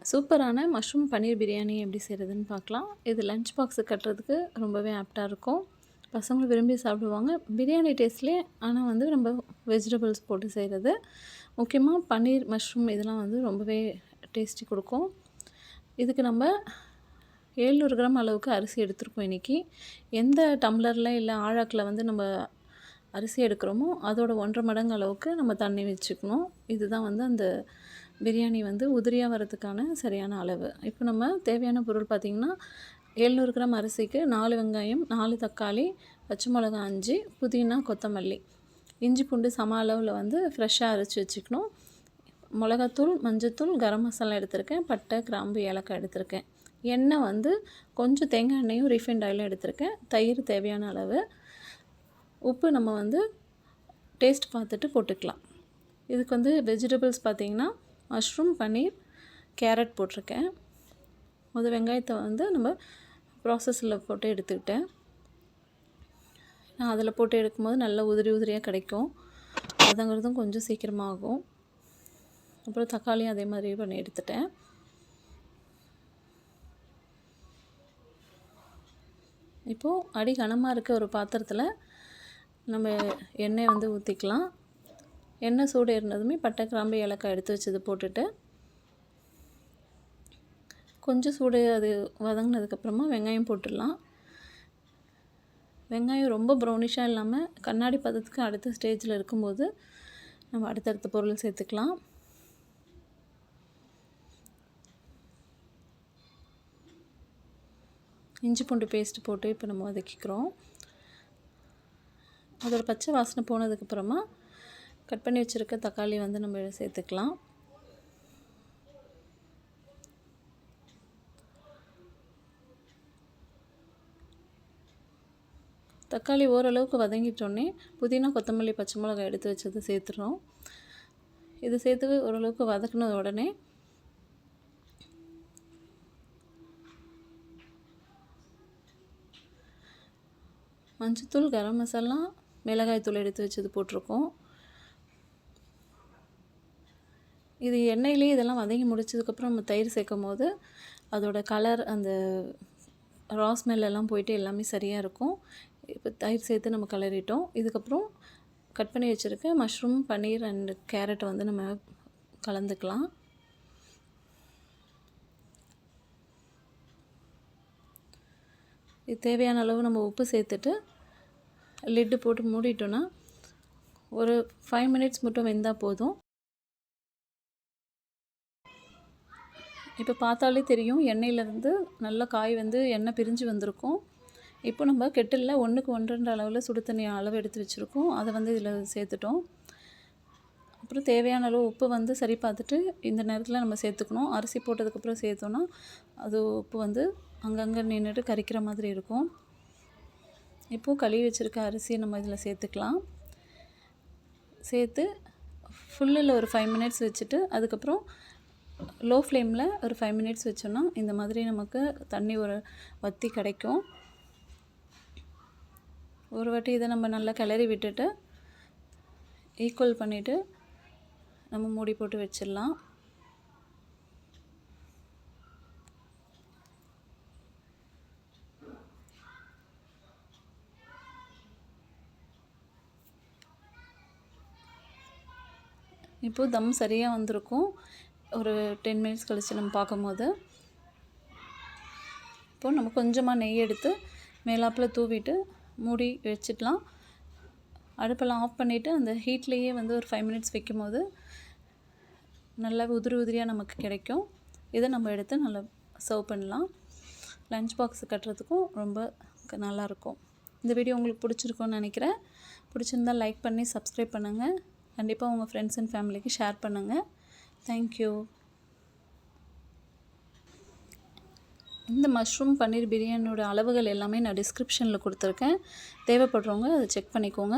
சூப்பரான மஷ்ரூம் பன்னீர் பிரியாணி எப்படி செய்கிறதுன்னு பார்க்கலாம். இது லஞ்ச் பாக்ஸு கட்டுறதுக்கு ரொம்பவே ஆப்டாக இருக்கும். பசங்களும் விரும்பி சாப்பிடுவாங்க. பிரியாணி டேஸ்ட்லேயே ஆனால் வந்து நம்ம வெஜிடபிள்ஸ் போட்டு செய்கிறது. முக்கியமாக பன்னீர், மஷ்ரூம் இதெல்லாம் வந்து ரொம்பவே டேஸ்டி கொடுக்கும். இதுக்கு நம்ம 700 கிராம் அளவுக்கு அரிசி எடுத்துருக்கோம் இன்றைக்கி. எந்த டம்ளரில் இல்லை ஆழாக்கில் வந்து நம்ம அரிசி எடுக்கிறோமோ அதோட 1.5 மடங்கு அளவுக்கு நம்ம தண்ணி வச்சுக்கணும். இதுதான் வந்து அந்த பிரியாணி வந்து உதிரியாக வரதுக்கான சரியான அளவு. இப்போ நம்ம தேவையான பொருள் பார்த்திங்கன்னா 700 கிராம் அரிசிக்கு 4 வெங்காயம், 4 தக்காளி, பச்சை மிளகா 5, புதினா, கொத்தமல்லி, இஞ்சி பூண்டு சம அளவில் வந்து ஃப்ரெஷ்ஷாக அரைச்சி வச்சுக்கணும். மிளகாத்தூள், மஞ்சத்தூள், கரம் மசாலா எடுத்திருக்கேன். பட்டை, கிராம்பு, ஏலக்காய் எடுத்திருக்கேன். எண்ணெய் வந்து கொஞ்சம் தேங்காய் எண்ணெயும் ரீஃபைண்ட் ஆயிலும் எடுத்திருக்கேன். தயிர் தேவையான அளவு. உப்பு நம்ம வந்து டேஸ்ட் பார்த்துட்டு போட்டுக்கலாம். இதுக்கு வந்து வெஜிடபிள்ஸ் பார்த்திங்கன்னா மஷ்ரூம், பன்னீர், கேரட் போட்டிருக்கேன். வெங்காயத்தை வந்து நம்ம ப்ராசஸில் போட்டு எடுத்துக்கிட்டேன். நான் அதில் போட்டு எடுக்கும்போது நல்லா உதிரி உதிரியாக கிடைக்கும். அதுங்கிறதும் கொஞ்சம் சீக்கிரமாகும். அப்புறம் தக்காளியும் அதே மாதிரி பண்ணி எடுத்துட்டேன். இப்போது அடி கனமாக இருக்க ஒரு பாத்திரத்தில் நம்ம எண்ணெய் வந்து ஊற்றிக்கலாம். எண்ணெய் சூடு ஏறினதுமே பட்டை, கிராம்பு, ஏலக்காய் எடுத்து வச்சது போட்டுட்டு கொஞ்சம் சூடு அது வதங்கினதுக்கப்புறமா வெங்காயம் போட்டுடலாம். வெங்காயம் ரொம்ப ப்ரௌனிஷாக இல்லாமல் கண்ணாடி பதத்துக்கு அடுத்த ஸ்டேஜில் இருக்கும்போது நம்ம அடுத்தடுத்த பொருள் சேர்த்துக்கலாம். இஞ்சி பூண்டு பேஸ்ட்டு போட்டு இப்போ நம்ம வதக்கிக்கிறோம். அதோட பச்சை வாசனை போனதுக்கப்புறமா கட் பண்ணி வச்சுருக்க தக்காளி வந்து நம்ம சேர்த்துக்கலாம். தக்காளி ஓரளவுக்கு வதங்கிட்டோன்னே புதினா, கொத்தமல்லி, பச்சை மிளகாய் எடுத்து வச்சது சேர்த்துறோம். இது சேர்த்து ஓரளவுக்கு வதக்கின உடனே மஞ்சத்தூள், கரம் மசாலா, மிளகாய் தூள் எடுத்து வச்சது போட்டிருக்கோம். இது எண்ணெயிலே இதெல்லாம் வதங்கி முடிச்சதுக்கப்புறம் நம்ம தயிர் சேர்க்கும் போது அதோட கலர், அந்த ரா ஸ்மெல்லாம் போயிட்டு எல்லாமே சரியாக இருக்கும். இப்போ தயிர் சேர்த்து நம்ம கலரிட்டோம். இதுக்கப்புறம் கட் பண்ணி வச்சுருக்க மஷ்ரூம், பன்னீர் அண்ட் கேரட்டை வந்து நம்ம கலந்துக்கலாம். இது தேவையான அளவு நம்ம உப்பு சேர்த்துட்டு லிட்டு போட்டு மூடிட்டோன்னா ஒரு 5 மினிட்ஸ் மட்டும் வெந்தால் போதும். இப்போ பார்த்தாலே தெரியும் எண்ணெயிலேருந்து நல்லா காய் வந்து எண்ணெய் பிரிஞ்சு வந்திருக்கும். இப்போ நம்ம கெட்டிலில் 1க்கு 1.5 அளவில் சுடு தண்ணி அளவு எடுத்து வச்சுருக்கோம். அதை வந்து இதில் சேர்த்துட்டோம். அப்புறம் தேவையான அளவு உப்பு வந்து சரி பார்த்துட்டு இந்த நேரத்தில் நம்ம சேர்த்துக்கணும். அரிசி போட்டதுக்கப்புறம் சேர்த்தோன்னா அது உப்பு வந்து அங்கங்கே நின்றுட்டு கரிக்கிற மாதிரி இருக்கும். இப்போது கழுவி வச்சுருக்க அரிசியை நம்ம இதில் சேர்த்துக்கலாம். சேர்த்து ஃபுல்லில் ஒரு 5 மினிட்ஸ் வச்சுட்டு அதுக்கப்புறம் லோ ஃப்ளேமில் ஒரு 5 மினிட்ஸ் வச்சோன்னா இந்த மாதிரி நமக்கு தண்ணி ஒரு வற்றி கிடைக்கும். ஒரு வாட்டி இதை நம்ம நல்லா கிளறி விட்டுட்டு ஈக்குவல் பண்ணிவிட்டு நம்ம மூடி போட்டு வச்சிடலாம். இப்போது தம் சரியாக வந்திருக்கும். ஒரு 10 மினிட்ஸ் கழித்து நம்ம பார்க்கும்போது இப்போது நம்ம கொஞ்சமாக நெய் எடுத்து மேலாப்பில் தூவிட்டு மூடி வச்சிடலாம். அடுப்பெல்லாம் ஆஃப் பண்ணிவிட்டு அந்த ஹீட்லேயே வந்து ஒரு 5 மினிட்ஸ் வைக்கும்போது நல்லா உதிரி உதிரியாக நமக்கு கிடைக்கும். இதை நம்ம எடுத்து நல்லா சர்வ் பண்ணலாம். லஞ்ச் பாக்ஸ் கட்டுறதுக்கும் ரொம்ப நல்லாயிருக்கும். இந்த வீடியோ உங்களுக்கு பிடிச்சிருக்குன்னு நினைக்கிறேன். பிடிச்சிருந்தால் லைக் பண்ணி சப்ஸ்கிரைப் பண்ணுங்கள். கண்டிப்பாக உங்கள் ஃப்ரெண்ட்ஸ் அண்ட் ஃபேமிலிக்கு ஷேர் பண்ணுங்கள். தேங்க்யூ. இந்த மஷ்ரூம் பன்னீர் பிரியாணியோட அளவுகள் எல்லாமே நான் டிஸ்கிரிப்ஷனில் கொடுத்துருக்கேன். தேவைப்படுறவங்க அதை செக் பண்ணிக்கோங்க.